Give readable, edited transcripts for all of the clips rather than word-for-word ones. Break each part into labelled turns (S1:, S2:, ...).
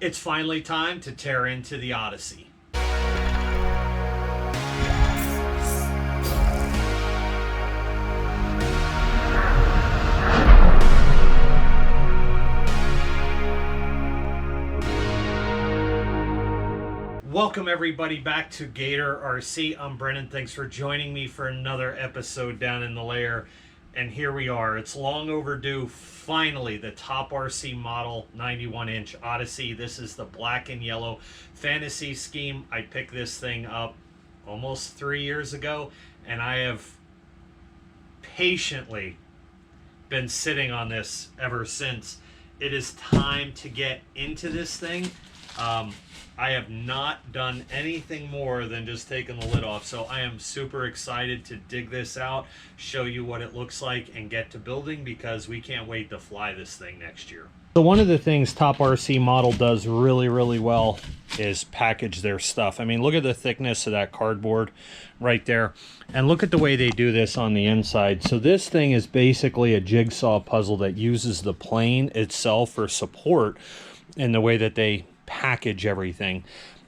S1: It's finally time to tear into the Odyssey. Welcome everybody back to Gator-RC. I'm Brennan. Thanks for joining me for another episode down in the lair. And here we are. It's long overdue. Finally, the TopRc Model 91-inch Odyssey. This is the black and yellow fantasy scheme. I picked this thing up almost 3 years ago, and I have patiently been sitting on this ever since. It is time to get into this thing. I have not done anything more than just taking the lid off, so I am super excited to dig this out, show you what it looks like, and get to building because we can't wait to fly this thing next year. So one of the things TopRc Model does really well is package their stuff. I mean, look at the thickness of that cardboard right there, and look at the way they do this on the inside. So this thing is basically a jigsaw puzzle that uses the plane itself for support in the way that they package everything.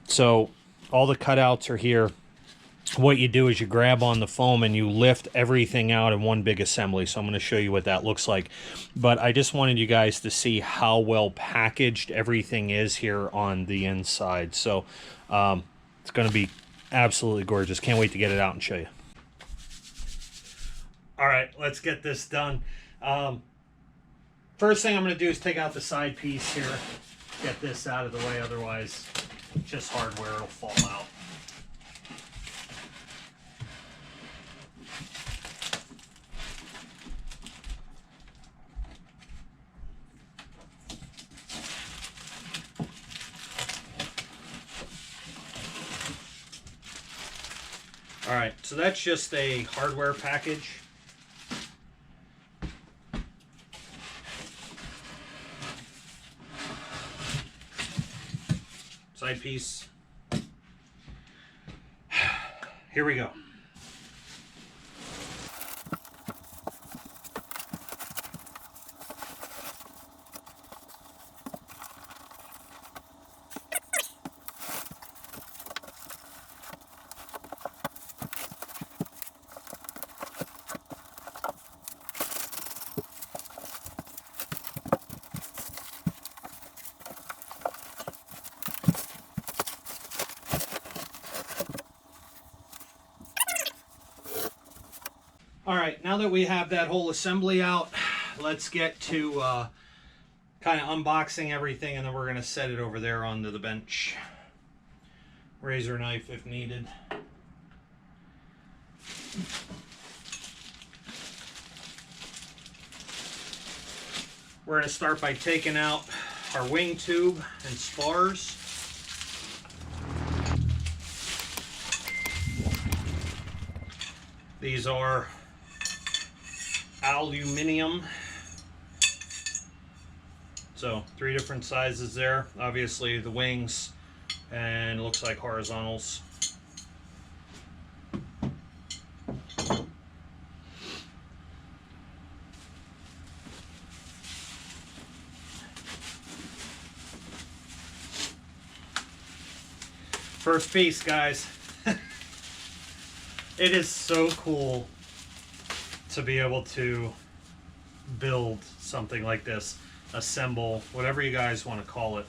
S1: So all the cutouts are here. What you do is you grab on the foam and you lift everything out in one big assembly. So I'm going to show you what that looks like. But I just wanted you guys to see how well packaged everything is here on the inside. So it's going to be absolutely gorgeous. Can't wait to get it out and show you. All right, let's get this done. First thing I'm going to do is take out the side piece here. Get this out of the way, otherwise just hardware, it'll fall out. All right, so that's just a hardware package. Side piece. Here we go. All right, now that we have that whole assembly out, let's get to kind of unboxing everything, and then we're going to set it over there onto the bench. Razor knife if needed. We're going to start by taking out our wing tube and spars. These are aluminum, so 3 different sizes there. Obviously the wings, and it looks like horizontals. First piece, guys. It is so cool to be able to build something like this, assemble, whatever you guys want to call it.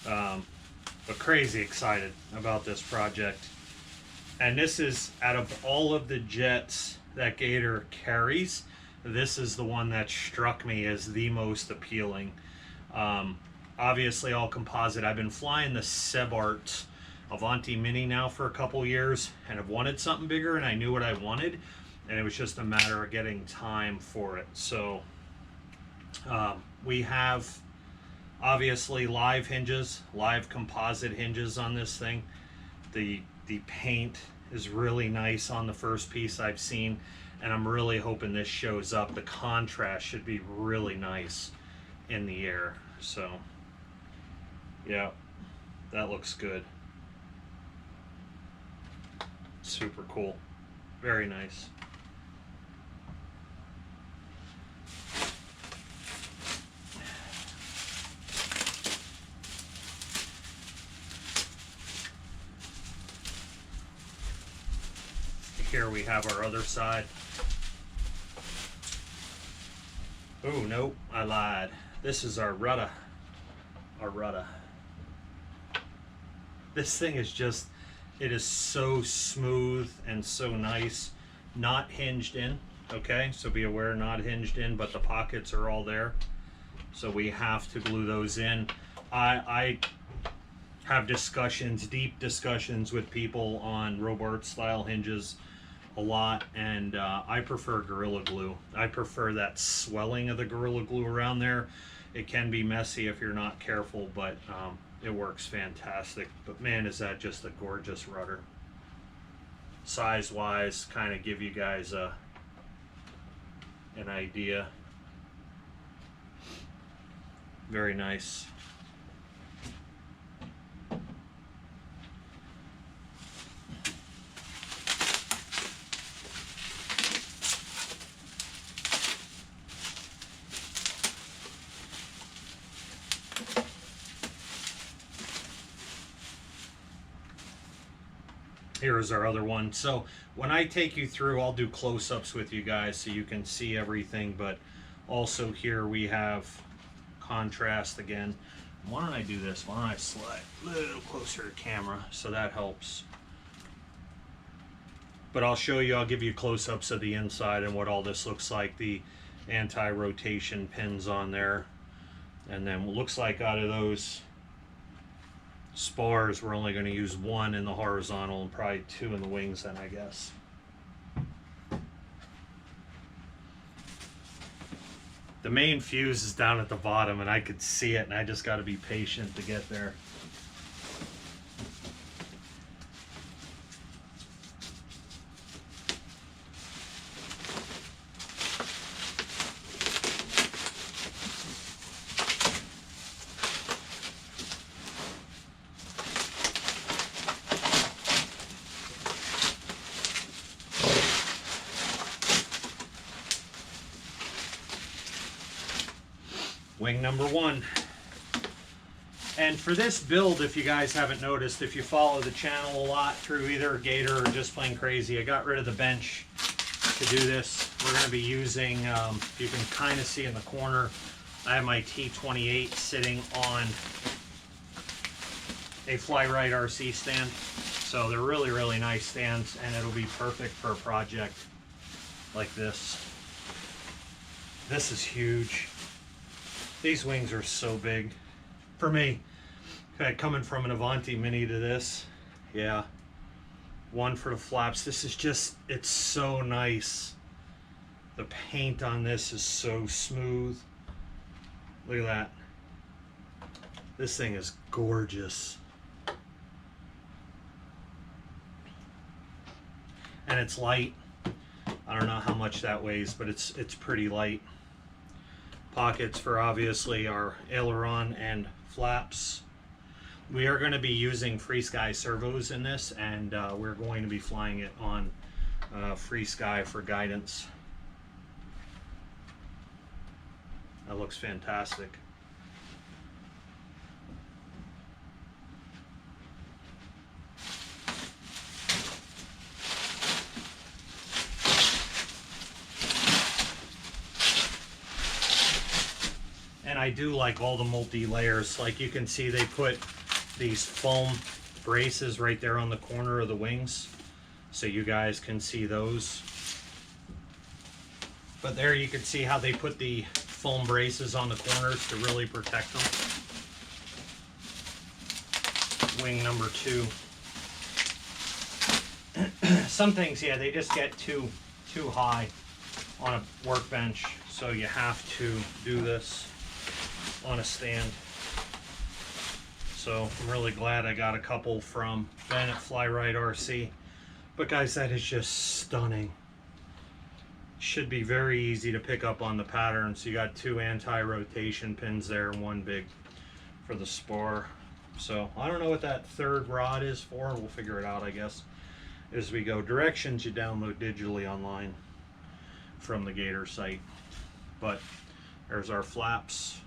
S1: But crazy excited about this project. And this is, out of all of the jets that Gator carries, this is the one that struck me as the most appealing. Obviously all composite. I've been flying the Sebart Avanti Mini now for a couple years, and I've wanted something bigger, and I knew what I wanted, and it was just a matter of getting time for it. So we have obviously live hinges, live composite hinges on this thing. The paint is really nice on the first piece I've seen, and I'm really hoping this shows up. The contrast should be really nice in the air. So yeah, that looks good. Super cool. Very nice. Here we have our other side. Oh, nope, I lied. This is our rudder. Our rudder. This thing is just, it is so smooth and so nice. Not hinged in, okay? So be aware, not hinged in, but the pockets are all there. So we have to glue those in. I have discussions, deep discussions with people on Robart style hinges a lot, and I prefer Gorilla Glue. I prefer that swelling of the Gorilla Glue around there. It can be messy if you're not careful, but it works fantastic. But man, is that just a gorgeous rudder. Size wise, kind of give you guys an idea. Very nice. Here's our other one. So when I take you through, I'll do close-ups with you guys so you can see everything, but also here we have contrast again. Why don't I do this? Why don't I slide a little closer to camera so that helps. But I'll show you, I'll give you close-ups of the inside and what all this looks like. The anti-rotation pins on there. And then what looks like out of those spars, we're only going to use one in the horizontal and probably two in the wings then, I guess. The main fuse is down at the bottom and I could see it, and I just got to be patient to get there. Wing number one. And for this build, if you guys haven't noticed, if you follow the channel a lot through either Gator or just plain crazy, I got rid of the bench to do this. We're going to be using, you can kind of see in the corner, I have my T28 sitting on a Fly-Rite RC stand. So they're really, really nice stands, and it'll be perfect for a project like this. This is huge. These wings are so big for me. Okay, coming from an Avanti Mini to this, yeah. One for the flaps. This is just, it's so nice. The paint on this is so smooth. Look at that. This thing is gorgeous. And it's light. I don't know how much that weighs, but it's pretty light. Pockets for obviously our aileron and flaps. We are going to be using Free Sky servos in this, and we're going to be flying it on Free Sky for guidance. That looks fantastic. And I do like all the multi-layers. Like you can see, they put these foam braces right there on the corner of the wings, so you guys can see those. But there you can see how they put the foam braces on the corners to really protect them. Wing number two. Some things, yeah, they just get too high on a workbench, so you have to do this on a stand. So I'm really glad I got a couple from Ben at Fly-Rite RC. But guys, that is just stunning. Should be very easy to pick up on the pattern. So you got two anti-rotation pins there and one big for the spar. So I don't know what that third rod is for. We'll figure it out, I guess, as we go. Directions you download digitally online from the Gator site. But there's our flaps.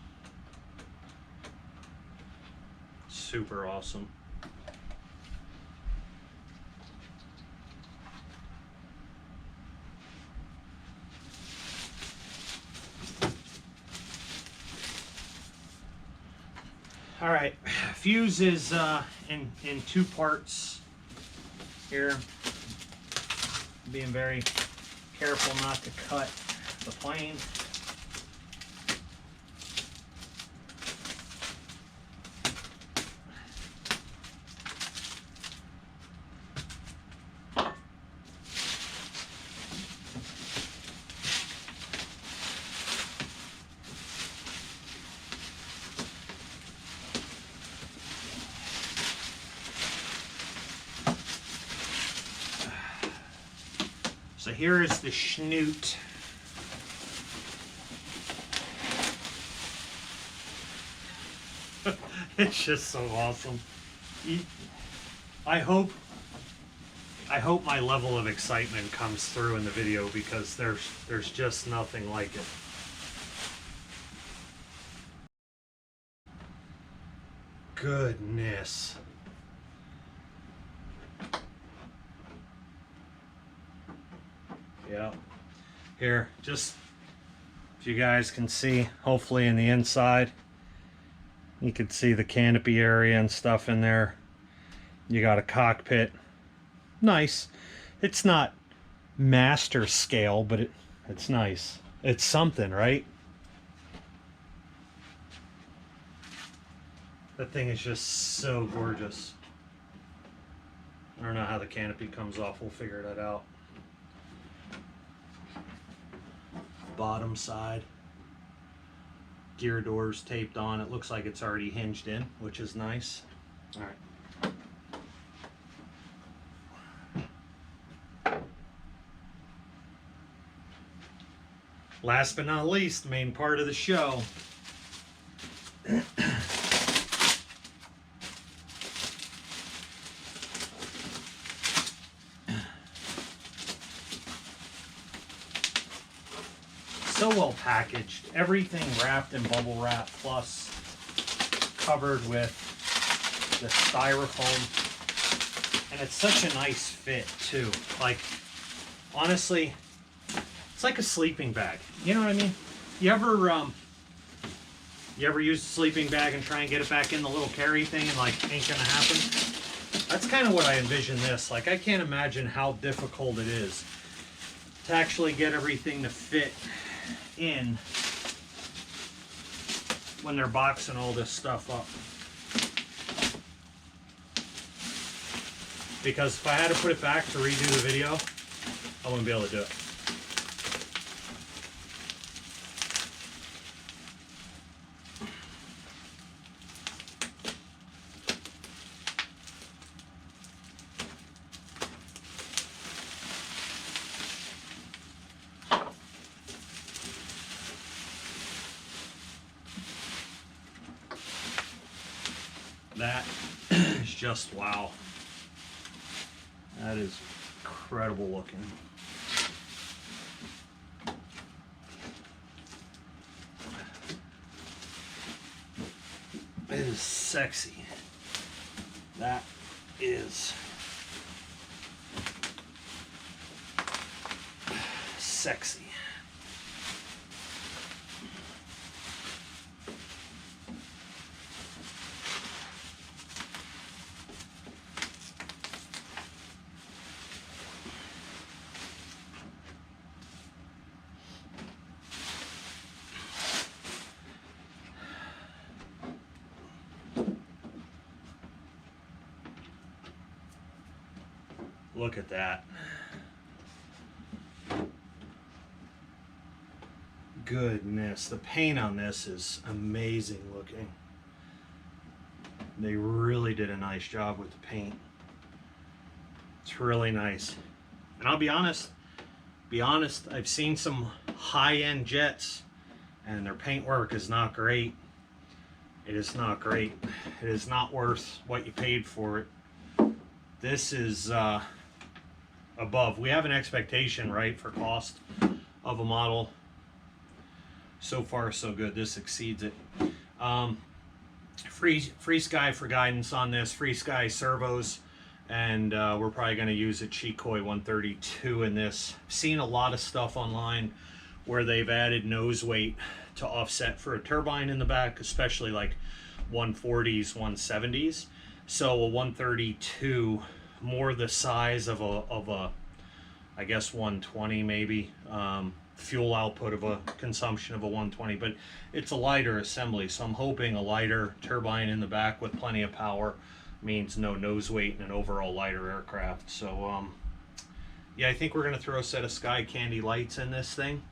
S1: Super awesome. fuse is in two parts here. Being very careful not to cut the plane. So here is the snoot. It's just so awesome. I hope my level of excitement comes through in the video, because there's just nothing like it. Goodness. Yeah. Here, just if you guys can see, hopefully in the inside, you can see the canopy area and stuff in there. You got a cockpit. Nice. It's not master scale, but it's nice. It's something, right? That thing is just so gorgeous. I don't know how the canopy comes off. We'll figure that out. Bottom side, gear doors taped on. It looks like it's already hinged in, which is nice. All right. Last but not least, main part of the show. So well packaged, everything wrapped in bubble wrap, plus covered with the styrofoam, and it's such a nice fit too. Like, honestly, it's like a sleeping bag. You know what I mean? You ever use a sleeping bag and try and get it back in the little carry thing and like ain't gonna happen? That's kind of what I envision this. Like, I can't imagine how difficult it is to actually get everything to fit in when they're boxing all this stuff up. Because if I had to put it back to redo the video, I wouldn't be able to do it. That is just wow. That is incredible looking. It is sexy. That is sexy. Look at that. Goodness, the paint on this is amazing looking. They really did a nice job with the paint. It's really nice. And I'll be honest, I've seen some high-end jets and their paint work is not great. It is not great. It is not worth what you paid for it. This is above. We have an expectation, right, for cost of a model. So far, so good. This exceeds it. Free Sky for guidance on this. Free Sky servos, and we're probably going to use a Chikoi 132 in this. I've seen a lot of stuff online where they've added nose weight to offset for a turbine in the back, especially like 140s, 170s. So a 132, more the size of a I guess 120 maybe, fuel output of a consumption of a 120, but it's a lighter assembly. So I'm hoping a lighter turbine in the back with plenty of power means no nose weight and an overall lighter aircraft. So yeah, I think we're going to throw a set of Sky Candy lights in this thing,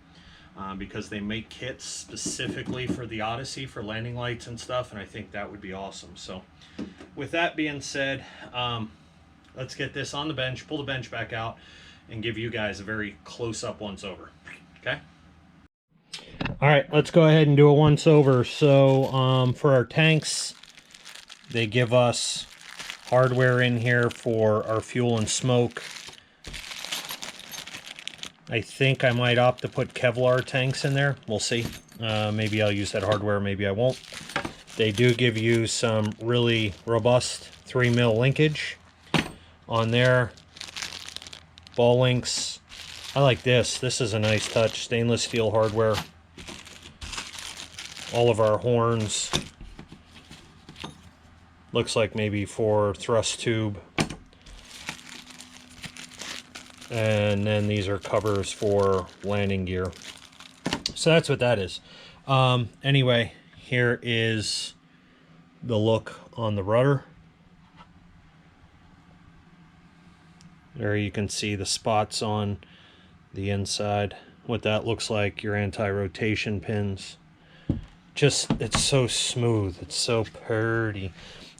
S1: because they make kits specifically for the Odyssey for landing lights and stuff, and I think that would be awesome. So with that being said, let's get this on the bench, pull the bench back out, and give you guys a very close-up once-over. Okay? All right, let's go ahead and do a once-over. So for our tanks, they give us hardware in here for our fuel and smoke. I think I might opt to put Kevlar tanks in there. We'll see. Maybe I'll use that hardware, maybe I won't. They do give you some really robust 3mm linkage on there. Ball links. I like this. This is a nice touch. Stainless steel hardware. All of our horns. Looks like maybe for thrust tube. And then these are covers for landing gear. So that's what that is. Anyway, here is the look on the rudder. There you can see the spots on the inside. What that looks like, your anti-rotation pins. Just, it's so smooth. It's so pretty.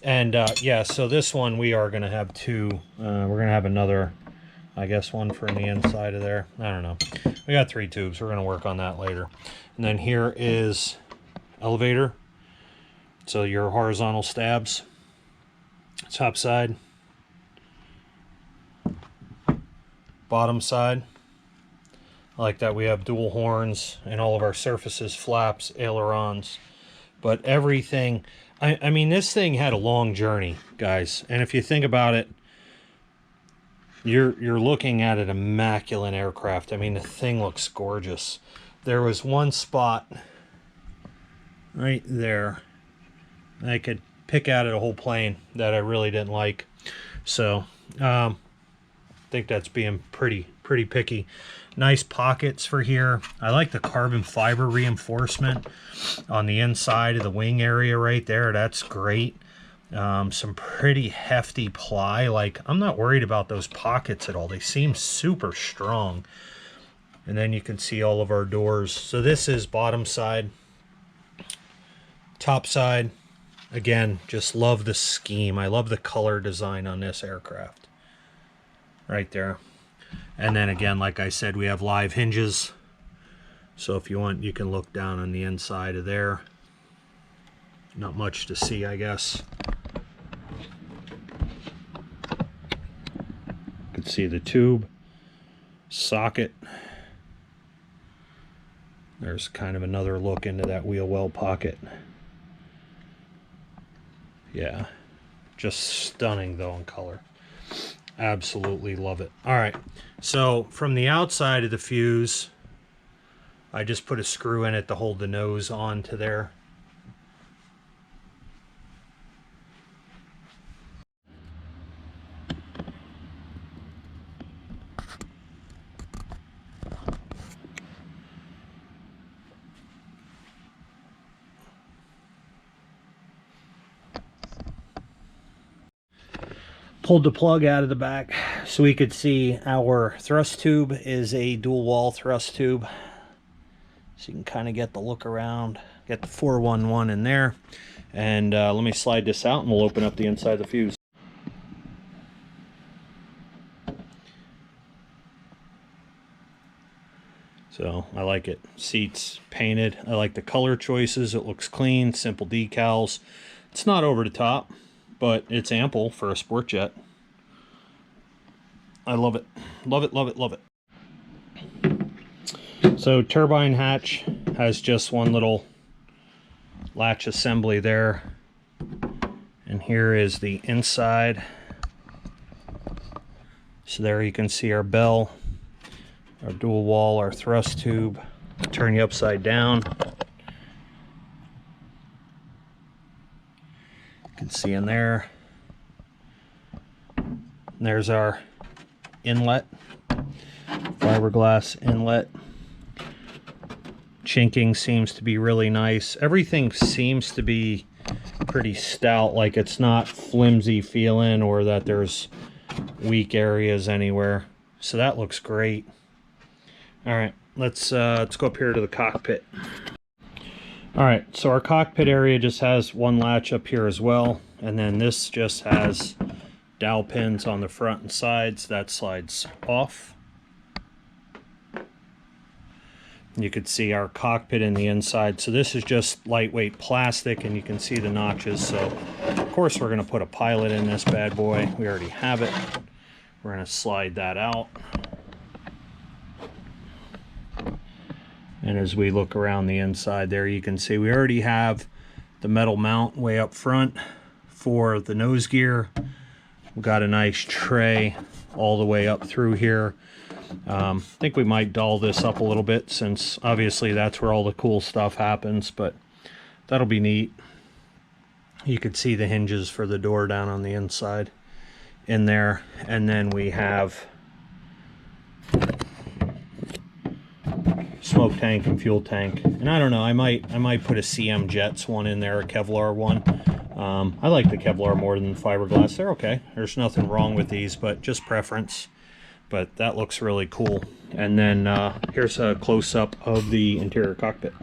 S1: And yeah, so this one we are going to have two. We're going to have another, I guess, one for the inside of there. I don't know. We got 3 tubes. We're going to work on that later. And then here is elevator. So your horizontal stabs. Top side. Bottom side. I like that we have dual horns and all of our surfaces, flaps, ailerons. But everything, I mean, this thing had a long journey, guys. And if you think about it, you're looking at an immaculate aircraft. I mean, the thing looks gorgeous. There was one spot right there I could pick out of the whole plane that I really didn't like. So I think that's being pretty picky. Nice pockets for here. I like the carbon fiber reinforcement on the inside of the wing area right there. That's great. Some pretty hefty ply. Like, I'm not worried about those pockets at all. They seem super strong. And then you can see all of our doors. So this is bottom side. Top side. Again, just love the scheme. I love the color design on this aircraft. Right there. And then again, like I said, we have live hinges. So if you want, you can look down on the inside of there. Not much to see, I guess. You can see the tube, socket. There's kind of another look into that wheel well pocket. Yeah, just stunning though in color. Absolutely love it. All right, so from the outside of the fuse, I just put a screw in it to hold the nose onto there. Pulled the plug out of the back so we could see our thrust tube is a dual wall thrust tube. So you can kind of get the look around, get the 411 in there. And let me slide this out and we'll open up the inside of the fuse. So I like it. Seats painted. I like the color choices. It looks clean, simple decals. It's not over the top, but it's ample for a sport jet. I love it. Love it, love it, love it. So turbine hatch has just one little latch assembly there. And here is the inside. So there you can see our bell, our dual wall, our thrust tube. Turn you upside down. can see in there. There's our inlet, fiberglass inlet. Chinking seems to be really nice. Everything seems to be pretty stout, like it's not flimsy feeling or that there's weak areas anywhere. So that looks great. All right, let's go up here to the cockpit. All right, so our cockpit area just has one latch up here as well, and then this just has dowel pins on the front and sides. That slides off. You can see our cockpit in the inside. So this is just lightweight plastic, and you can see the notches. So of course we're going to put a pilot in this bad boy. We already have it. We're going to slide that out. And as we look around the inside there, you can see we already have the metal mount way up front for the nose gear. We've got a nice tray all the way up through here. I think we might doll this up a little bit, since obviously that's where all the cool stuff happens, but that'll be neat. You could see the hinges for the door down on the inside in there, and then we have smoke tank and fuel tank. And I don't know, I might put a CM Jets one in there, a Kevlar one. I like the Kevlar more than the fiberglass. They're okay. There's nothing wrong with these, but just preference. But that looks really cool. And then here's a close-up of the interior cockpit.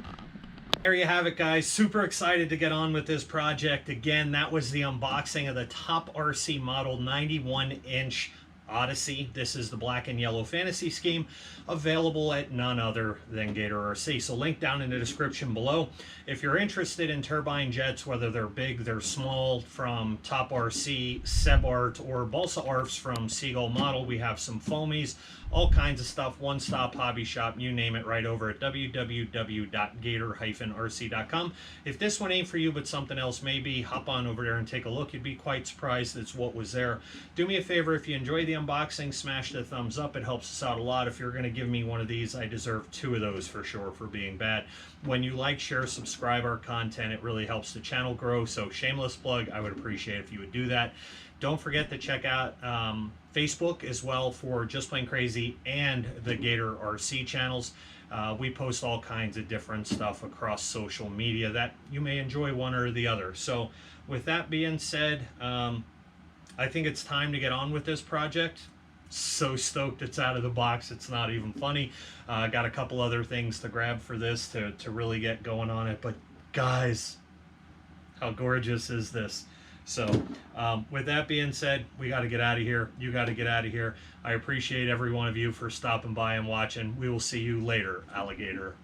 S1: There you have it, guys. Super excited to get on with this project. Again, that was the unboxing of the TopRc Model 91-inch Odyssey. This is the black and yellow fantasy scheme, available at none other than Gator-RC. So link down in the description below. If you're interested in turbine jets, whether they're big, they're small, from TopRc, Sebart, or Balsa Arfs from Seagull Model, we have some foamies, all kinds of stuff. One-stop hobby shop, you name it, right over at www.gator-rc.com. If this one ain't for you, but something else maybe, hop on over there and take a look. You'd be quite surprised it's what was there. Do me a favor, if you enjoy the unboxing, smash the thumbs up. It helps us out a lot. If you're going to give me one of these, I deserve 2 of those for sure for being bad. When you like, share, subscribe our content, it really helps the channel grow. So shameless plug, I would appreciate if you would do that. Don't forget to check out Facebook as well for Just Plain Crazy and the Gator-RC channels. We post all kinds of different stuff across social media that you may enjoy one or the other. So with that being said, I think it's time to get on with this project. So stoked it's out of the box, it's not even funny. Got a couple other things to grab for this to really get going on it, but guys, how gorgeous is this? So with that being said, we got to get out of here. You got to get out of here. I appreciate every one of you for stopping by and watching. We will see you later, alligator.